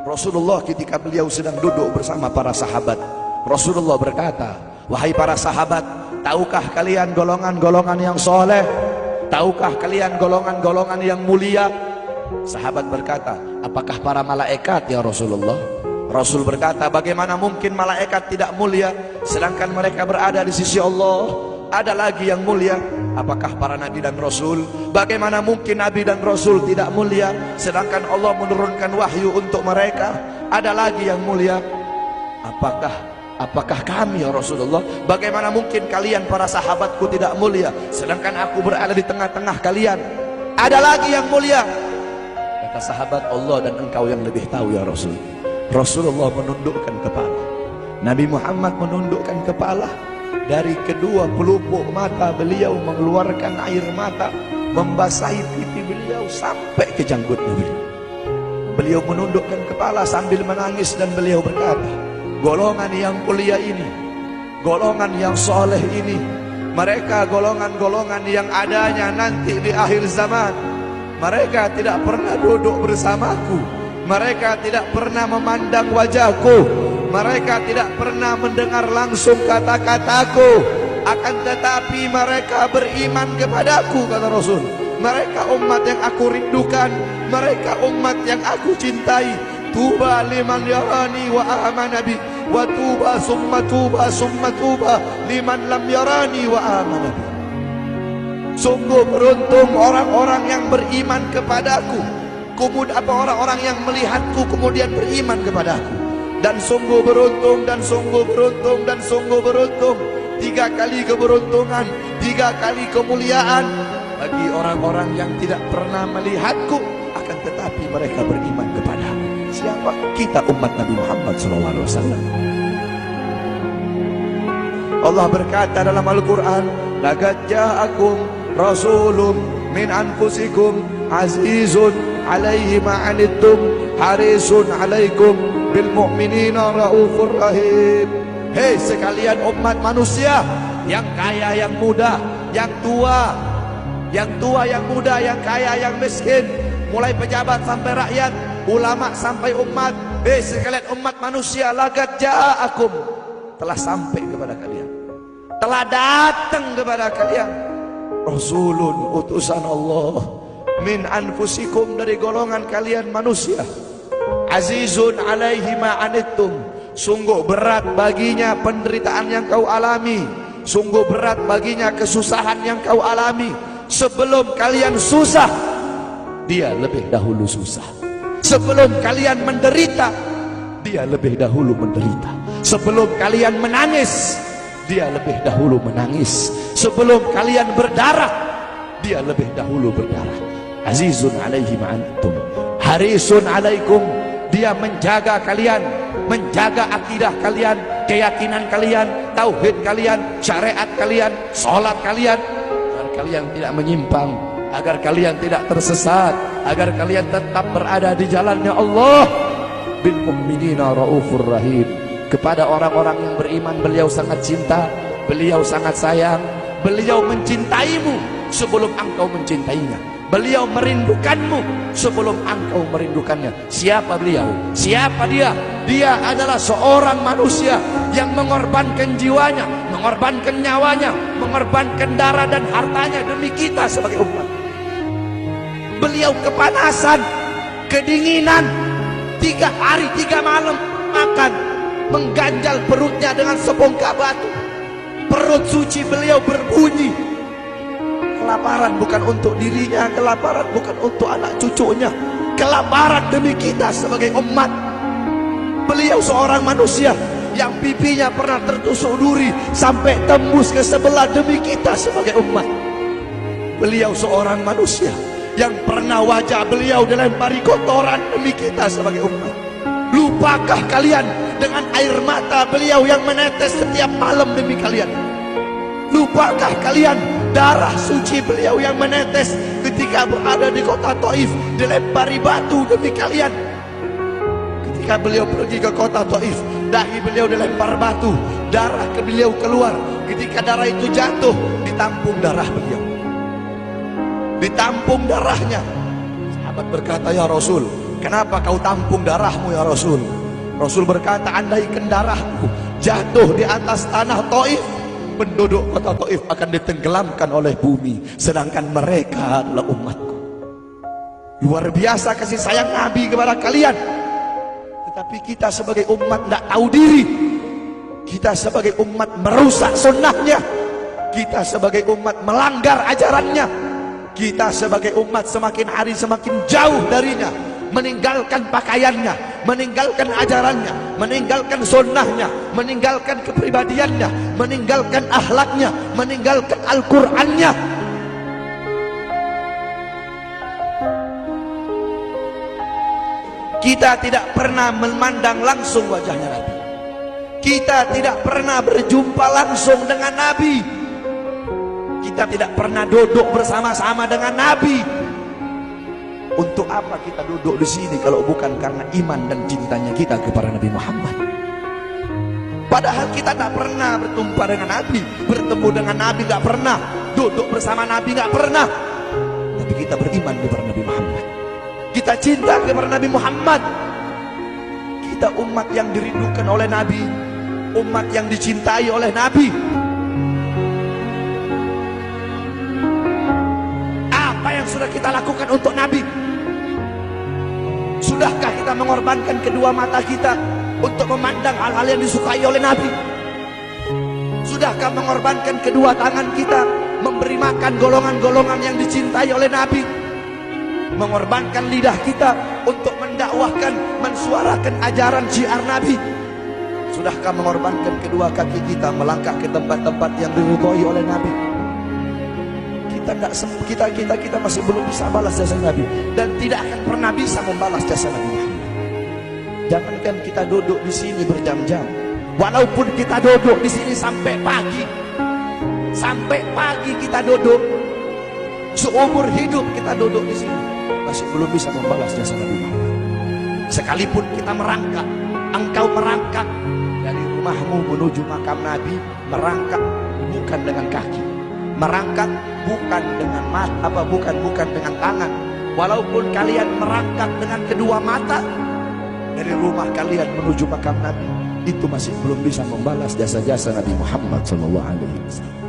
Rasulullah ketika beliau sedang duduk bersama para sahabat, Rasulullah berkata, wahai para sahabat, tahukah kalian golongan-golongan yang soleh? Tahukah kalian golongan-golongan yang mulia? Sahabat berkata, apakah para malaikat ya Rasulullah? Rasul berkata, bagaimana mungkin malaikat tidak mulia sedangkan mereka berada di sisi Allah? Ada lagi yang mulia. Apakah para nabi dan rasul? Bagaimana mungkin nabi dan rasul tidak mulia sedangkan Allah menurunkan wahyu untuk mereka? Ada lagi yang mulia. Apakah kami ya Rasulullah? Bagaimana mungkin kalian para sahabatku tidak mulia sedangkan aku berada di tengah-tengah kalian? Ada lagi yang mulia. Kata sahabat, Allah dan engkau yang lebih tahu ya Rasul. Rasulullah menundukkan kepala, Nabi Muhammad menundukkan kepala. Dari kedua pelupuk mata beliau mengeluarkan air mata, membasahi pipi beliau sampai ke janggutnya beliau. Beliau menundukkan kepala sambil menangis dan beliau berkata, golongan yang mulia ini, golongan yang soleh ini, mereka golongan-golongan yang adanya nanti di akhir zaman. Mereka tidak pernah duduk bersamaku, mereka tidak pernah memandang wajahku, mereka tidak pernah mendengar langsung kata-kataku, akan tetapi mereka beriman kepadaku, kata Rasul. Mereka umat yang aku rindukan, mereka umat yang aku cintai. Tuba liman yarani wa amana bi, wa tuba summa tuba summa tuba liman lam yarani wa amana bi. Sungguh beruntung orang-orang yang beriman kepadaku, kemudian orang-orang yang melihatku kemudian beriman kepadaku. Dan sungguh beruntung, dan sungguh beruntung, dan sungguh beruntung. 3 kali keberuntungan, 3 kali kemuliaan bagi orang-orang yang tidak pernah melihatku, akan tetapi mereka beriman kepada siapa? Kita umat Nabi Muhammad SAW. Allah berkata dalam Al-Quran, laqad ja'akum rasulun min anfusikum azizun alaihi ma'anittum harisun alaikum bil mu'minina raufur rahim. Hei sekalian umat manusia, yang kaya, yang muda, yang tua, yang muda, yang kaya, yang miskin, mulai pejabat sampai rakyat, ulama sampai umat. Hei sekalian umat manusia, laqad ja'akum, telah sampai kepada kalian, telah datang kepada kalian rasulun, utusan Allah, min anfusikum, dari golongan kalian manusia, azizun alaihi ma'anittum, sungguh berat baginya penderitaan yang kau alami, sungguh berat baginya kesusahan yang kau alami. Sebelum kalian susah, dia lebih dahulu susah. Sebelum kalian menderita, dia lebih dahulu menderita. Sebelum kalian menangis, dia lebih dahulu menangis. Sebelum kalian berdarah, dia lebih dahulu berdarah. Azizun alaihi ma'anittum harisun alaikum, dia menjaga kalian, menjaga akidah kalian, keyakinan kalian, tauhid kalian, syariat kalian, sholat kalian, agar kalian tidak menyimpang, agar kalian tidak tersesat, agar kalian tetap berada di jalannya Allah. Bil mu'minina raufur rahim, kepada orang-orang yang beriman beliau sangat cinta, beliau sangat sayang, beliau mencintaimu sebelum engkau mencintainya, beliau merindukanmu sebelum engkau merindukannya. Siapa beliau? Siapa dia? Dia adalah seorang manusia yang mengorbankan jiwanya, mengorbankan nyawanya, mengorbankan darah dan hartanya demi kita sebagai umat. Beliau kepanasan, kedinginan, 3 hari 3 malam makan, mengganjal perutnya dengan sebongkah batu. Perut suci beliau berbunyi. Kelaparan bukan untuk dirinya, kelaparan bukan untuk anak cucunya, kelaparan demi kita sebagai umat. Beliau seorang manusia yang pipinya pernah tertusuk duri sampai tembus ke sebelah demi kita sebagai umat. Beliau seorang manusia yang pernah wajah beliau dilempari kotoran demi kita sebagai umat. Lupakah kalian dengan air mata beliau yang menetes setiap malam demi kalian? Lupakah kalian darah suci beliau yang menetes ketika berada di kota Taif, dilempari batu demi kalian? Ketika beliau pergi ke kota Taif, dahi beliau dilempar batu, darah ke beliau keluar. Ketika darah itu jatuh, ditampung darah beliau, ditampung darahnya. Sahabat berkata, ya Rasul, Kenapa kau tampung darahmu ya Rasul? Rasul berkata, andaikan darahku jatuh di atas tanah Taif, penduduk kota Taif akan ditenggelamkan oleh bumi, sedangkan mereka adalah umatku. Luar biasa kasih sayang Nabi kepada kalian. Tetapi kita sebagai umat tidak tahu diri. Kita sebagai umat merusak sunnahnya. Kita sebagai umat melanggar ajarannya. Kita sebagai umat semakin hari semakin jauh darinya, meninggalkan pakaiannya, meninggalkan ajarannya, meninggalkan sunnahnya, meninggalkan kepribadiannya, meninggalkan akhlaknya, meninggalkan Al-Qur'annya. Kita tidak pernah memandang langsung wajahnya Nabi. Kita tidak pernah berjumpa langsung dengan Nabi. Kita tidak pernah duduk bersama-sama dengan Nabi. Untuk apa kita duduk di sini kalau bukan karena iman dan cintanya kita kepada Nabi Muhammad? Padahal kita tak pernah berjumpa dengan Nabi, bertemu dengan Nabi tak pernah, duduk bersama Nabi tak pernah. Tapi kita beriman kepada Nabi Muhammad. Kita cinta kepada Nabi Muhammad. Kita umat yang dirindukan oleh Nabi, umat yang dicintai oleh Nabi. Apa yang sudah kita lakukan untuk Nabi? Sudahkah kita mengorbankan kedua mata kita untuk memandang hal-hal yang disukai oleh Nabi? Sudahkah mengorbankan kedua tangan kita memberi makan golongan-golongan yang dicintai oleh Nabi? Mengorbankan lidah kita untuk mendakwahkan, mensuarakan ajaran syiar Nabi? Sudahkah mengorbankan kedua kaki kita melangkah ke tempat-tempat yang diridhoi oleh Nabi? Kita masih belum bisa balas jasa Nabi, dan tidak akan pernah bisa membalas jasa Nabi Muhammad. Jangankan kita duduk di sini berjam-jam, walaupun kita duduk di sini sampai pagi kita duduk, seumur hidup kita duduk di sini, masih belum bisa membalas jasa Nabi Muhammad. Sekalipun kita merangkak, engkau merangkak dari rumahmu menuju makam Nabi, merangkak bukan dengan kaki, merangkak bukan dengan mata, bukan dengan tangan. Walaupun kalian merangkak dengan kedua mata dari rumah kalian menuju makam Nabi, itu masih belum bisa membalas jasa-jasa Nabi Muhammad SAW.